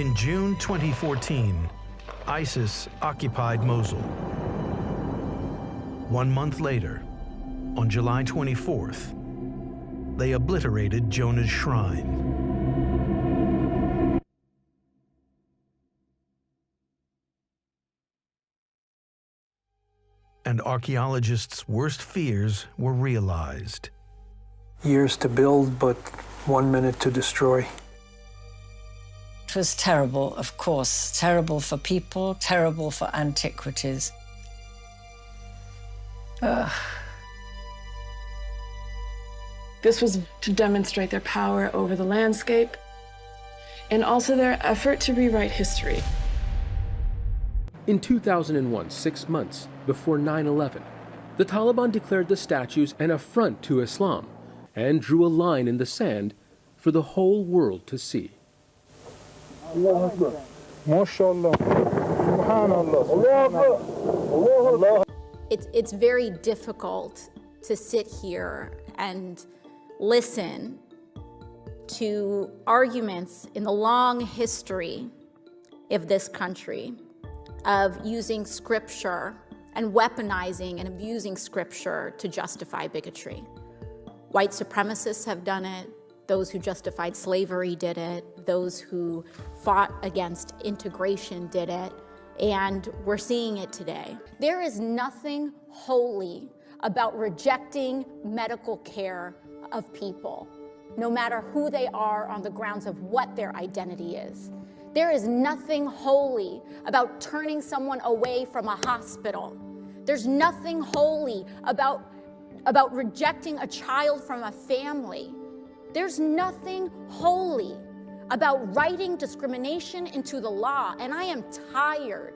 In June 2014, ISIS occupied Mosul. 1 month later, on July 24th, they obliterated Jonah's shrine. And archaeologists' worst fears were realized. Years to build, but 1 minute to destroy. It was terrible, of course. Terrible for people, terrible for antiquities. This was to demonstrate their power over the landscape and also their effort to rewrite history. In 2001, 6 months before 9/11, the Taliban declared the statues an affront to Islam and drew a line in the sand for the whole world to see. It's very difficult to sit here and listen to arguments in the long history of this country of using scripture and weaponizing and abusing scripture to justify bigotry. White supremacists have done it. Those who justified slavery did it. Those who fought against integration did it. And we're seeing it today. There is nothing holy about rejecting medical care of people, no matter who they are on the grounds of what their identity is. There is nothing holy about turning someone away from a hospital. There's nothing holy about rejecting a child from a family. There's nothing holy about writing discrimination into the law. And I am tired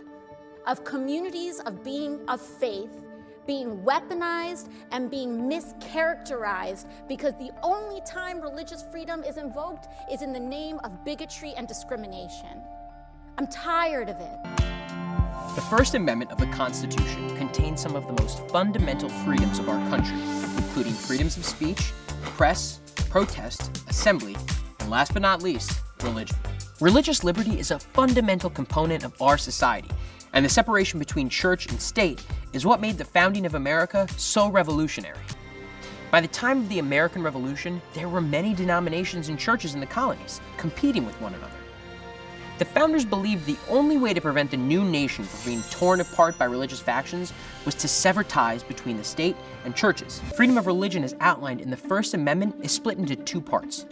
of communities of faith being weaponized and being mischaracterized because the only time religious freedom is invoked is in the name of bigotry and discrimination. I'm tired of it. The First Amendment of the Constitution contains some of the most fundamental freedoms of our country, including freedoms of speech, press, protest, assembly, and last but not least, religion. Religious liberty is a fundamental component of our society, and the separation between church and state is what made the founding of America so revolutionary. By the time of the American Revolution, there were many denominations and churches in the colonies, competing with one another. The founders believed the only way to prevent the new nation from being torn apart by religious factions was to sever ties between the state and churches. Freedom of religion as outlined in the First Amendment is split into two parts.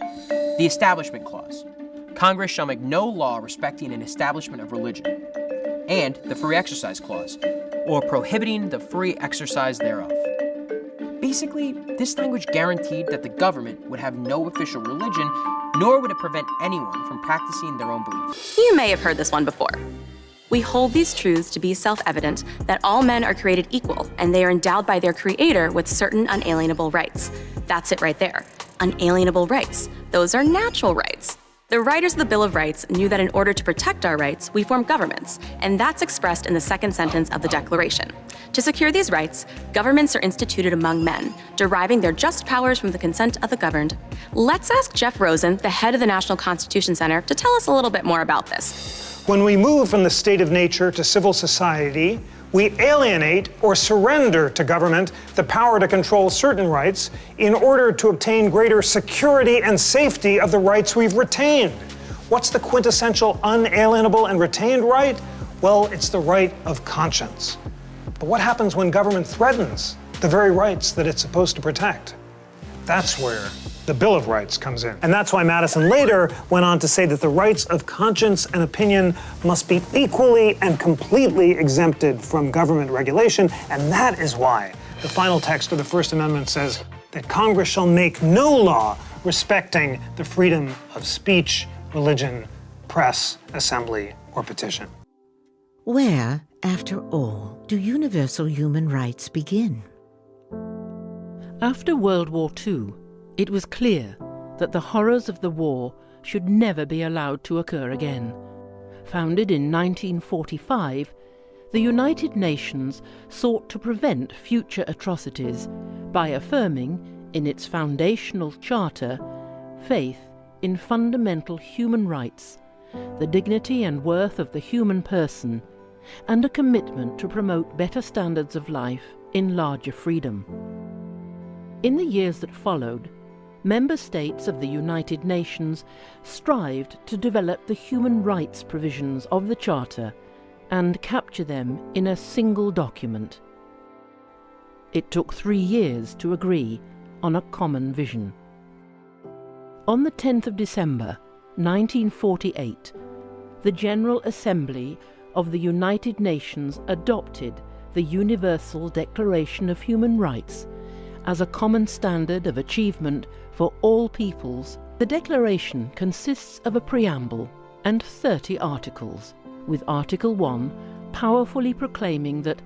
The Establishment Clause. Congress shall make no law respecting an establishment of religion. And the Free Exercise Clause, or prohibiting the free exercise thereof. Basically, this language guaranteed that the government would have no official religion, nor would it prevent anyone from practicing their own beliefs. You may have heard this one before. We hold these truths to be self-evident that all men are created equal and they are endowed by their creator with certain unalienable rights. That's it right there. Unalienable rights. Those are natural rights. The writers of the Bill of Rights knew that in order to protect our rights, we form governments, and that's expressed in the second sentence of the Declaration. To secure these rights, governments are instituted among men, deriving their just powers from the consent of the governed. Let's ask Jeff Rosen, the head of the National Constitution Center, to tell us a little bit more about this. When we move from the state of nature to civil society, we alienate or surrender to government the power to control certain rights in order to obtain greater security and safety of the rights we've retained. What's the quintessential unalienable and retained right? Well, it's the right of conscience. But what happens when government threatens the very rights that it's supposed to protect? That's where the Bill of Rights comes in. And that's why Madison later went on to say that the rights of conscience and opinion must be equally and completely exempted from government regulation. And that is why the final text of the First Amendment says that Congress shall make no law respecting the freedom of speech, religion, press, assembly, or petition. Where, after all, do universal human rights begin? After World War II, it was clear that the horrors of the war should never be allowed to occur again. Founded in 1945, the United Nations sought to prevent future atrocities by affirming, in its foundational charter, faith in fundamental human rights the dignity and worth of the human person, and a commitment to promote better standards of life in larger freedom. In the years that followed, member states of the United Nations strived to develop the human rights provisions of the Charter and capture them in a single document. It took 3 years to agree on a common vision. On the 10th of December, 1948, the General Assembly of the United Nations adopted the Universal Declaration of Human Rights as a common standard of achievement for all peoples. The declaration consists of a preamble and 30 articles, with Article 1 powerfully proclaiming that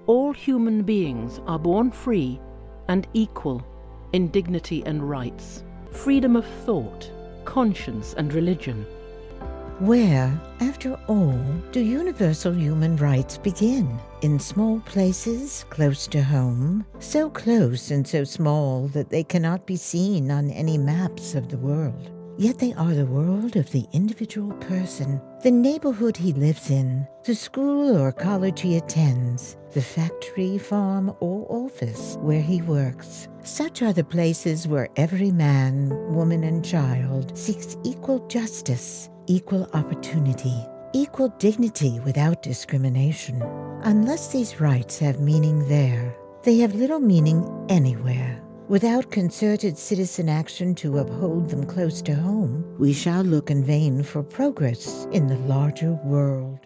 all human beings are born free and equal in dignity and rights, freedom of thought, conscience and religion. Where, after all, do universal human rights begin? In small places close to home, so close and so small that they cannot be seen on any maps of the world. Yet they are the world of the individual person, the neighborhood he lives in, the school or college he attends, the factory, farm, or office where he works. Such are the places where every man, woman, and child seeks equal justice, equal opportunity, equal dignity without discrimination. Unless these rights have meaning there, they have little meaning anywhere. Without concerted citizen action to uphold them close to home, we shall look in vain for progress in the larger world.